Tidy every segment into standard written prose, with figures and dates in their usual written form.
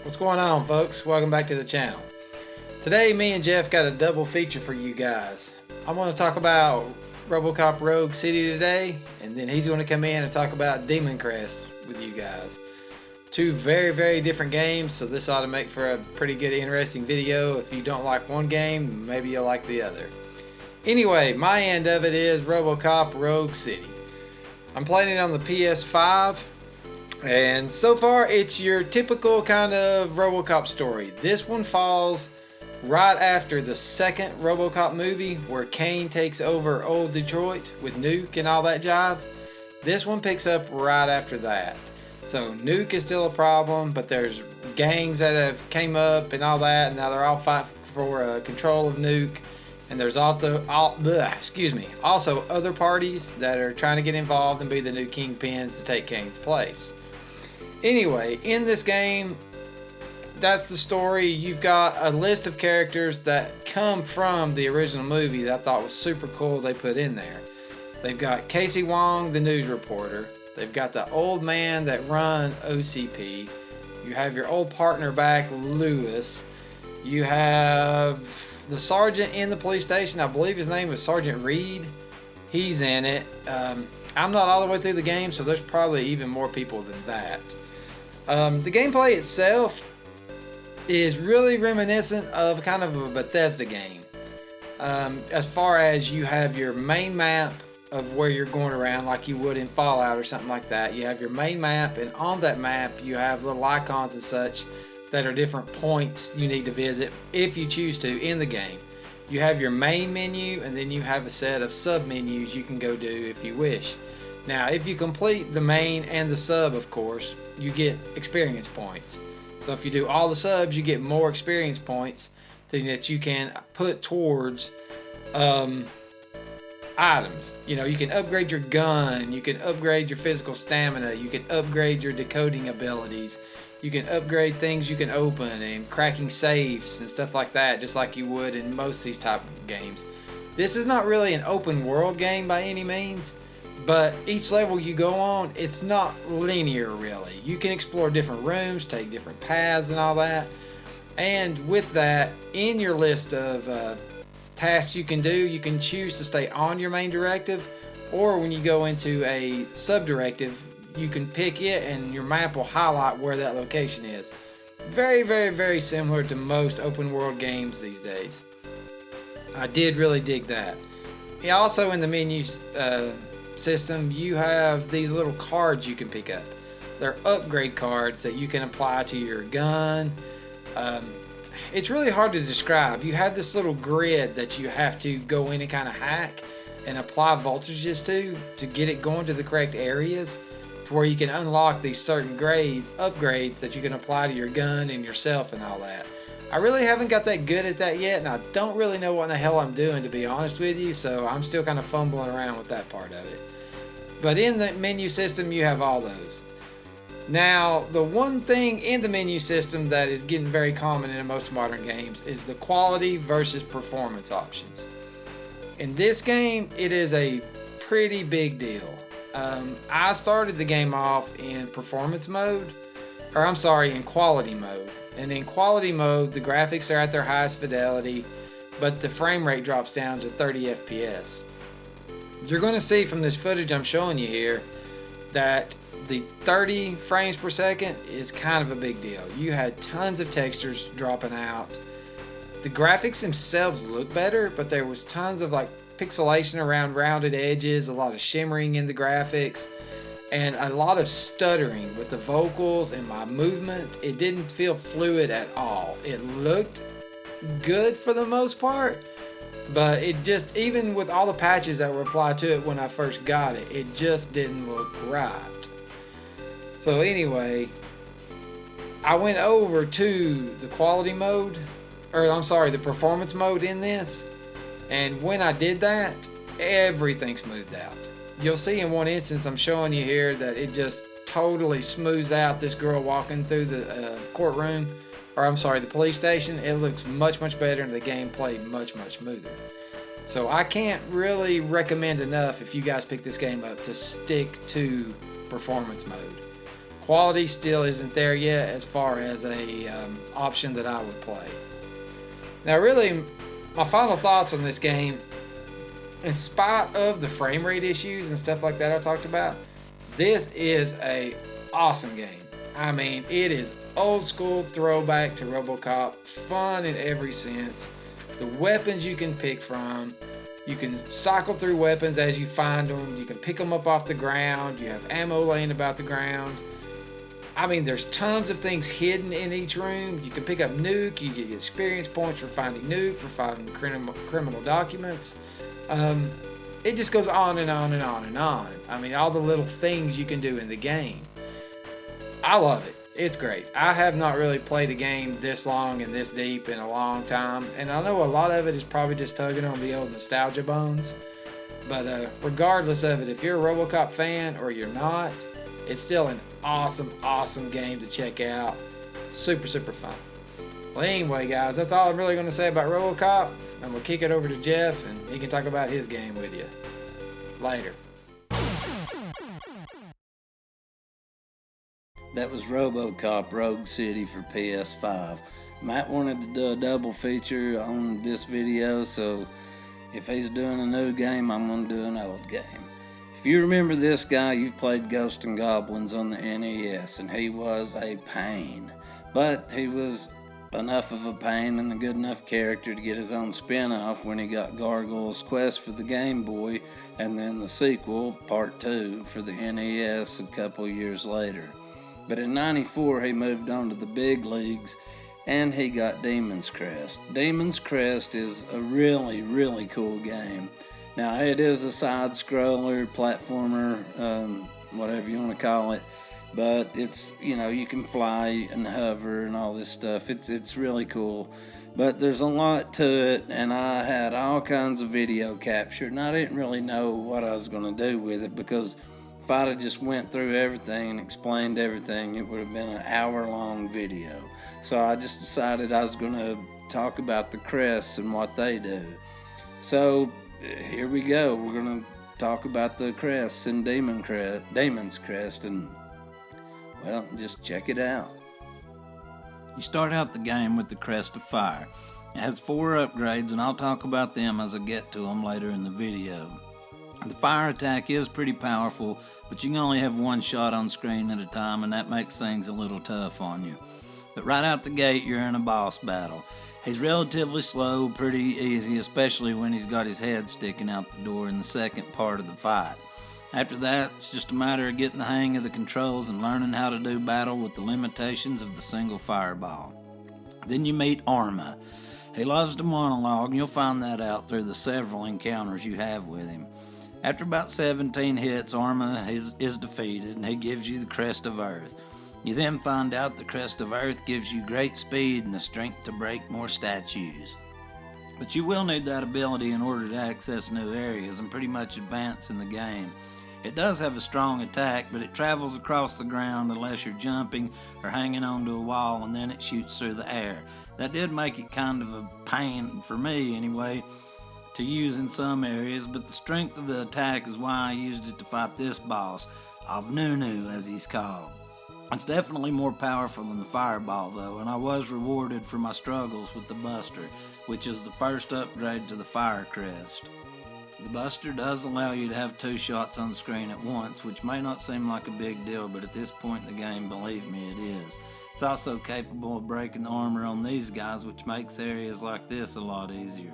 What's going on, folks? Welcome back to the channel. Today me and Jeff got a double feature for you guys. I want to talk about Robocop Rogue City today, and then he's going to come in and talk about Demon Crest with you guys. Two very different games, so this ought to make for a pretty good interesting video. If you don't like one game, maybe you'll like the other. Anyway, my end of it is Robocop Rogue City. I'm playing it on the PS5. And so far, it's your typical kind of Robocop story. This one falls right after the second Robocop movie, where Kane takes over old Detroit with Nuke and all that jive. This one picks up right after that. So Nuke is still a problem, but there's gangs that have came up and all that, and now they're all fighting for control of Nuke. And there's also other parties that are trying to get involved and be the new kingpins to take Kane's place. Anyway, in this game, that's the story. You've got a list of characters that come from the original movie that I thought was super cool they put in there. They've got Casey Wong, the news reporter. They've got the old man that run OCP. You have your old partner back, Lewis. You have the sergeant in the police station. I believe his name is Sergeant Reed. He's in it. I'm not all the way through the game, so there's probably even more people than that. The gameplay itself is really reminiscent of kind of a Bethesda game. As far as you have your main map of where you're going around, like you would in Fallout or something like that. You have your main map, and on that map you have little icons and such that are different points you need to visit if you choose to in the game. You have your main menu, and then you have a set of sub menus you can go do if you wish. Now, if you complete the main and the sub, of course, you get experience points. So if you do all the subs, you get more experience points that you can put towards items. You know, you can upgrade your gun, you can upgrade your physical stamina, you can upgrade your decoding abilities, you can upgrade things you can open and cracking safes and stuff like that, just like you would in most of these type of games. This is not really an open world game by any means, but each level you go on, it's not linear really. You can explore different rooms, take different paths and all that. And with that, in your list of tasks you can do, you can choose to stay on your main directive, or when you go into a sub-directive, you can pick it and your map will highlight where that location is. Very similar to most open world games these days. I did really dig that. Also in the menus system, you have these little cards you can pick up. They're upgrade cards that you can apply to your gun. It's really hard to describe. You have this little grid that you have to go in and kind of hack and apply voltages to get it going to the correct areas, to where you can unlock these certain upgrades that you can apply to your gun and yourself and all that. I really haven't got that good at that yet, and I don't really know what in the hell I'm doing, to be honest with you, so I'm still kind of fumbling around with that part of it. But in the menu system, you have all those. Now, the one thing in the menu system that is getting very common in most modern games is the quality versus performance options. In this game, it is a pretty big deal. I started the game off in performance mode, in quality mode. And in quality mode, the graphics are at their highest fidelity, but the frame rate drops down to 30 FPS. You're going to see from this footage I'm showing you here that the 30 frames per second is kind of a big deal. You had tons of textures dropping out. The graphics themselves look better, but there was tons of like pixelation around rounded edges, a lot of shimmering in the graphics, and a lot of stuttering with the vocals and my movement. It didn't feel fluid at all. It looked good for the most part, but it just, even with all the patches that were applied to it when I first got it, it just didn't look right. So anyway, I went over to the quality mode, the performance mode in this, and when I did that, everything smoothed out. You'll see in one instance I'm showing you here that it just totally smooths out this girl walking through the the police station. It looks much better, and the gameplay much smoother. So I can't really recommend enough, if you guys pick this game up, to stick to performance mode. Quality still isn't there yet as far as a option that I would play. Now, really, my final thoughts on this game, in spite of the frame rate issues and stuff like that I talked about, this is a awesome game. I mean, it is old school throwback to RoboCop, fun in every sense. The weapons you can pick from, you can cycle through weapons as you find them, you can pick them up off the ground, you have ammo laying about the ground. I mean, there's tons of things hidden in each room. You can pick up Nuke, you get experience points for finding Nuke, for finding criminal documents. It just goes on and on and on and on. I mean, all the little things you can do in the game. I love it. It's great. I have not really played a game this long and this deep in a long time, and I know a lot of it is probably just tugging on the old nostalgia bones. But regardless of it, if you're a RoboCop fan or you're not, it's still an awesome game to check out. Super fun. Well, anyway, guys, that's all I'm really going to say about RoboCop. I'm going to kick it over to Jeff, and he can talk about his game with you. Later. That was RoboCop Rogue City for PS5. Matt wanted to do a double feature on this video, so if he's doing a new game, I'm going to do an old game. If you remember this guy, you've played Ghosts and Goblins on the NES, and he was a pain. But he was enough of a pain and a good enough character to get his own spin-off when he got Gargoyle's Quest for the Game Boy, and then the sequel, Part 2, for the NES a couple years later. But in '94, he moved on to the big leagues, and he got Demon's Crest. Demon's Crest is a really cool game. Now, it is a side-scroller, platformer, whatever you want to call it, but it's, you know, you can fly and hover and all this stuff. It's really cool, but there's a lot to it, and I had all kinds of video captured, and I didn't really know what I was going to do with it, because if I'd have just went through everything and explained everything, it would have been an hour-long video. So I just decided I was going to talk about the crests and what they do. So here we go. We're going to talk about the crests and Demon's Crest, and, well, just check it out. You start out the game with the Crest of Fire. It has 4 upgrades, and I'll talk about them as I get to them later in the video. The fire attack is pretty powerful, but you can only have one shot on screen at a time, and that makes things a little tough on you. But right out the gate, you're in a boss battle. He's relatively slow, pretty easy, especially when he's got his head sticking out the door in the second part of the fight. After that, it's just a matter of getting the hang of the controls and learning how to do battle with the limitations of the single fireball. Then you meet Arma. He loves to monologue, and you'll find that out through the several encounters you have with him. After about 17 hits, Arma is defeated, and he gives you the Crest of Earth. You then find out the Crest of Earth gives you great speed and the strength to break more statues. But you will need that ability in order to access new areas and pretty much advance in the game. It does have a strong attack, but it travels across the ground unless you're jumping or hanging onto a wall, and then it shoots through the air. That did make it kind of a pain, for me anyway, to use in some areas, but the strength of the attack is why I used it to fight this boss, of Nunu as he's called. It's definitely more powerful than the fireball though, and I was rewarded for my struggles with the Buster, which is the first upgrade to the Fire Crest. The Buster does allow you to have 2 shots on screen at once, which may not seem like a big deal, but at this point in the game, believe me, it is. It's also capable of breaking the armor on these guys, which makes areas like this a lot easier.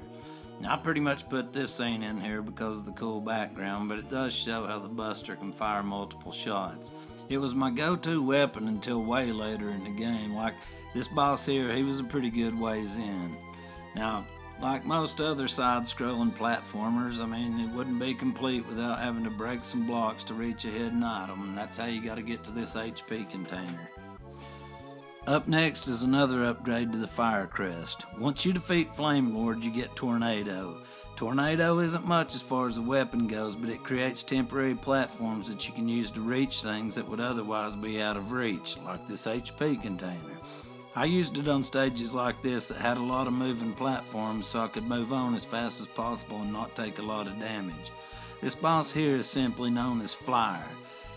Now, I pretty much put this scene in here because of the cool background, but it does show how the Buster can fire multiple shots. It was my go-to weapon until way later in the game. Like this boss here, he was a pretty good ways in. Now, like most other side-scrolling platformers, I mean, it wouldn't be complete without having to break some blocks to reach a hidden item, and that's how you got to get to this HP container. Up next is another upgrade to the Fire Crest. Once you defeat Flame Lord, you get Tornado. Tornado isn't much as far as the weapon goes, but it creates temporary platforms that you can use to reach things that would otherwise be out of reach, like this HP container. I used it on stages like this that had a lot of moving platforms so I could move on as fast as possible and not take a lot of damage. This boss here is simply known as Flyer.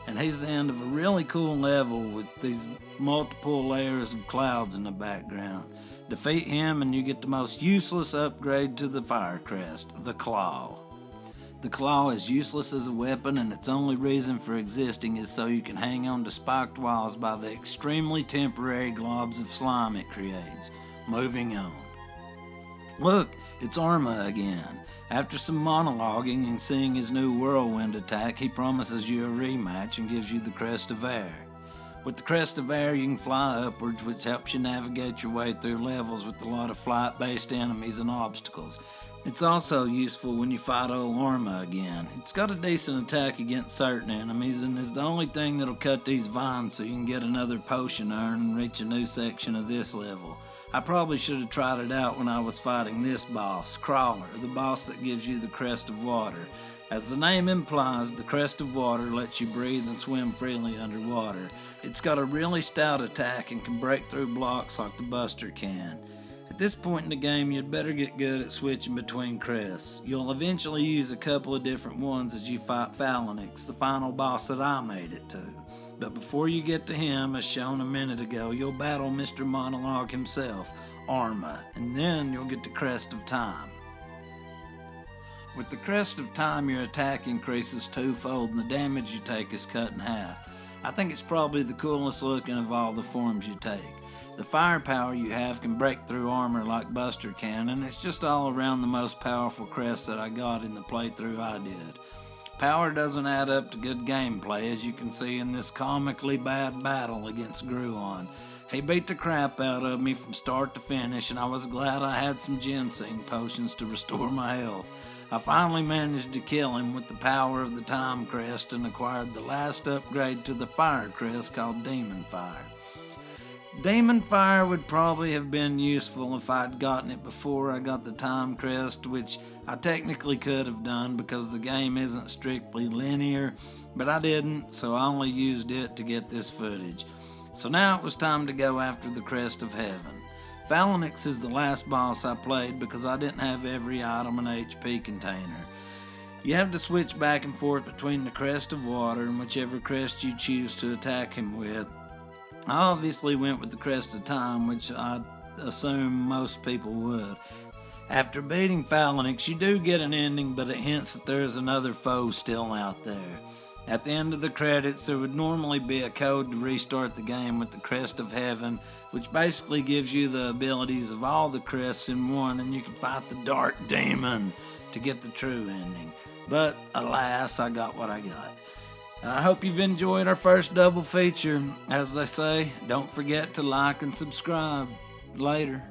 and he's the end of a really cool level with these multiple layers of clouds in the background. Defeat him and you get the most useless upgrade to the Fire Crest, the Claw. The Claw is useless as a weapon, and its only reason for existing is so you can hang on to spiked walls by the extremely temporary globs of slime it creates. Moving on. Look, it's Arma again. After some monologuing and seeing his new whirlwind attack, he promises you a rematch and gives you the Crest of Air. With the Crest of Air, you can fly upwards, which helps you navigate your way through levels with a lot of flight-based enemies and obstacles. It's also useful when you fight old Arma again. It's got a decent attack against certain enemies and is the only thing that'll cut these vines so you can get another potion urn and reach a new section of this level. I probably should have tried it out when I was fighting this boss, Crawler, the boss that gives you the Crest of Water. As the name implies, the Crest of Water lets you breathe and swim freely underwater. It's got a really stout attack and can break through blocks like the Buster can. At this point in the game, you'd better get good at switching between crests. You'll eventually use a couple of different ones as you fight Phalanx, the final boss that I made it to. But before you get to him, as shown a minute ago, you'll battle Mr. Monologue himself, Arma, and then you'll get the Crest of Time. With the Crest of Time, your attack increases twofold and the damage you take is cut in half. I think it's probably the coolest looking of all the forms you take. The firepower you have can break through armor like Buster can, and it's just all around the most powerful crest that I got in the playthrough I did. Power doesn't add up to good gameplay, as you can see in this comically bad battle against Gruon. He beat the crap out of me from start to finish, and I was glad I had some ginseng potions to restore my health. I finally managed to kill him with the power of the Time Crest and acquired the last upgrade to the Fire Crest called Demon Fire. Demon Fire would probably have been useful if I'd gotten it before I got the Time Crest, which I technically could have done because the game isn't strictly linear, but I didn't, so I only used it to get this footage. So now it was time to go after the Crest of Heaven. Phalanx is the last boss I played because I didn't have every item and HP container. You have to switch back and forth between the Crest of Water and whichever crest you choose to attack him with. I obviously went with the Crest of Time, which I assume most people would. After beating Phalanx, you do get an ending, but it hints that there is another foe still out there. At the end of the credits, there would normally be a code to restart the game with the Crest of Heaven, which basically gives you the abilities of all the crests in one, and you can fight the Dark Demon to get the true ending. But, alas, I got what I got. I hope you've enjoyed our first double feature. As they say, don't forget to like and subscribe. Later.